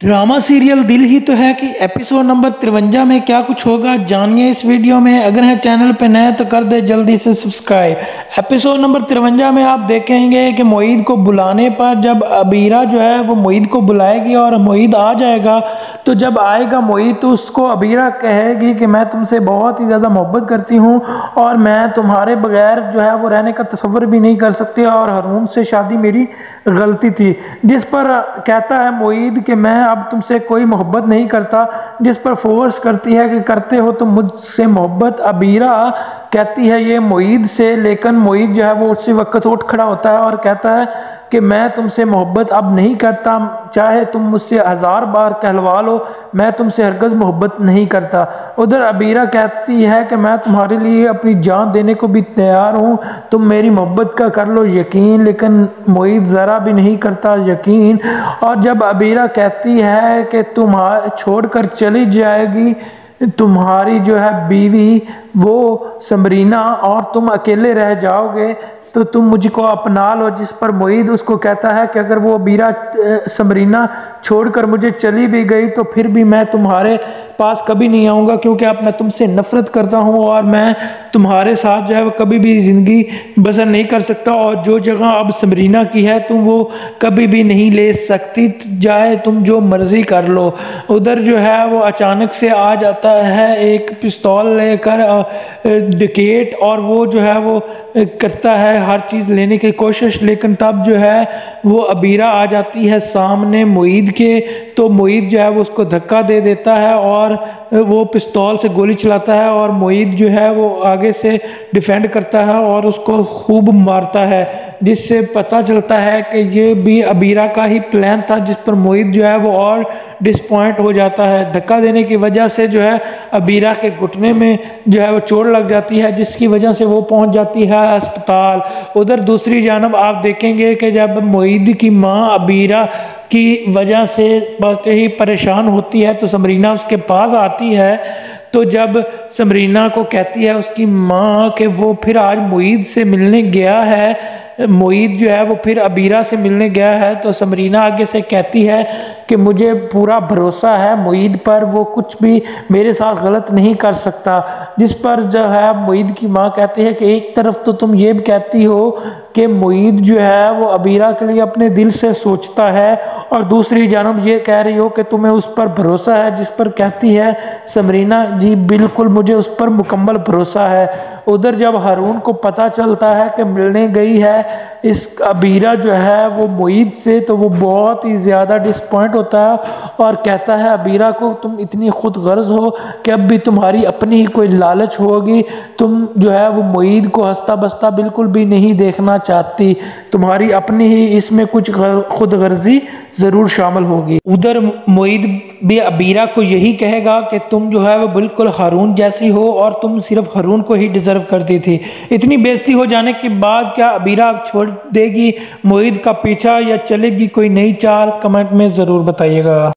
Drama serial दिल ही तो है कि एपिसोड नंबर 53 में क्या कुछ होगा जानिए इस वीडियो में। अगर है चैनल पे नए तो कर दे जल्दी से सब्सक्राइब। एपिसोड नंबर 53 में आप देखेंगे कि मोईद को बुलाने पर जब अबीरा जो है वो मोईद को बुलाएगी और मोईद आ जाएगा, तो जब आएगा मोईद तो उसको अबीरा कहेगी कि मैं तुमसे बहुत ही ज़्यादा मोहब्बत करती हूँ और मैं तुम्हारे बगैर जो है वो रहने का तसव्वुर भी नहीं कर सकती और हारून से शादी मेरी गलती थी। जिस पर कहता है मोईद कि मैं अब तुमसे कोई मोहब्बत नहीं करता, जिस पर फोर्स करती है कि करते हो तुम मुझसे मोहब्बत। अबीरा कहती है ये मोईद से, लेकिन मोईद जो है वो उसी वक्त उठ खड़ा होता है और कहता है कि मैं तुमसे मोहब्बत अब नहीं करता, चाहे तुम मुझसे 1000 बार कहलवा लो, मैं तुमसे हरगिज़ मोहब्बत नहीं करता। उधर अबीरा कहती है कि मैं तुम्हारे लिए अपनी जान देने को भी तैयार हूँ, तुम मेरी मोहब्बत का कर लो यकीन। लेकिन मोईद ज़रा भी नहीं करता यकीन। और जब अबीरा कहती है कि तुम छोड़कर चली जाएगी तुम्हारी जो है बीवी वो समरीना और तुम अकेले रह जाओगे, तो तुम मुझको अपना लो। जिस पर मोईद उसको कहता है कि अगर वो अबीरा समरीना छोड़कर मुझे चली भी गई तो फिर भी मैं तुम्हारे पास कभी नहीं आऊँगा, क्योंकि अब मैं तुमसे नफरत करता हूँ और मैं तुम्हारे साथ जो है वो कभी भी ज़िंदगी बसर नहीं कर सकता। और जो जगह अब समरीना की है तुम वो कभी भी नहीं ले सकती, चाहे तुम जो मर्ज़ी कर लो। उधर जो है वो अचानक से आ जाता है एक पिस्तौल लेकर डकैत, और वो जो है वो करता है हर चीज़ लेने की कोशिश। लेकिन तब जो है वो अबीरा आ जाती है सामने मोईद के, तो मोईद जो है वो उसको धक्का दे देता है और वो पिस्तौल से गोली चलाता है और मोईद जो है वो आगे से डिफेंड करता है और उसको खूब मारता है, जिससे पता चलता है कि ये भी अबीरा का ही प्लान था। जिस पर मोईद जो है वो और डिसपॉइंट हो जाता है। धक्का देने की वजह से जो है अबीरा के घुटने में जो है वो चोट लग जाती है, जिसकी वजह से वो पहुंच जाती है अस्पताल। उधर दूसरी जानब आप देखेंगे कि जब मोईद की माँ अबीरा की वजह से बहुत ही परेशान होती है तो समरीना उसके पास आती है। तो जब समरीना को कहती है उसकी माँ कि वो फिर आज मोईद से मिलने गया है, मोईद जो है वो फिर अबीरा से मिलने गया है, तो समरीना आगे से कहती है कि मुझे पूरा भरोसा है मोईद पर, वो कुछ भी मेरे साथ गलत नहीं कर सकता। जिस पर जो है मोईद की माँ कहती है कि एक तरफ तो तुम ये कहती हो कि मोईद जो है वो अबीरा के लिए अपने दिल से सोचता है और दूसरी जानब ये कह रही हो कि तुम्हें उस पर भरोसा है। जिस पर कहती है समरीना जी बिल्कुल मुझे उस पर मुकम्मल भरोसा है। उधर जब हारून को पता चलता है कि मिलने गई है इस अबीरा जो है वो मोईद से, तो वो बहुत ही ज़्यादा डिसपॉइंट होता है और कहता है अबीरा को तुम इतनी खुद गर्ज हो कि अब भी तुम्हारी अपनी ही कोई लालच होगी, तुम जो है वो मोईद को हंसता बसता बिल्कुल भी नहीं देखना चाहती, तुम्हारी अपनी ही इसमें कुछ खुद गर्जी ज़रूर शामिल होगी। उधर मोईद भी अबीरा को यही कहेगा कि तुम जो है वो बिल्कुल हारून जैसी हो और तुम सिर्फ हारून को ही डिजर्व करती थी। इतनी बेइज्जती हो जाने के बाद क्या अबीरा छोड़ देगी मोईद का पीछा या चलेगी कोई नई चाल? कमेंट में ज़रूर बताइएगा।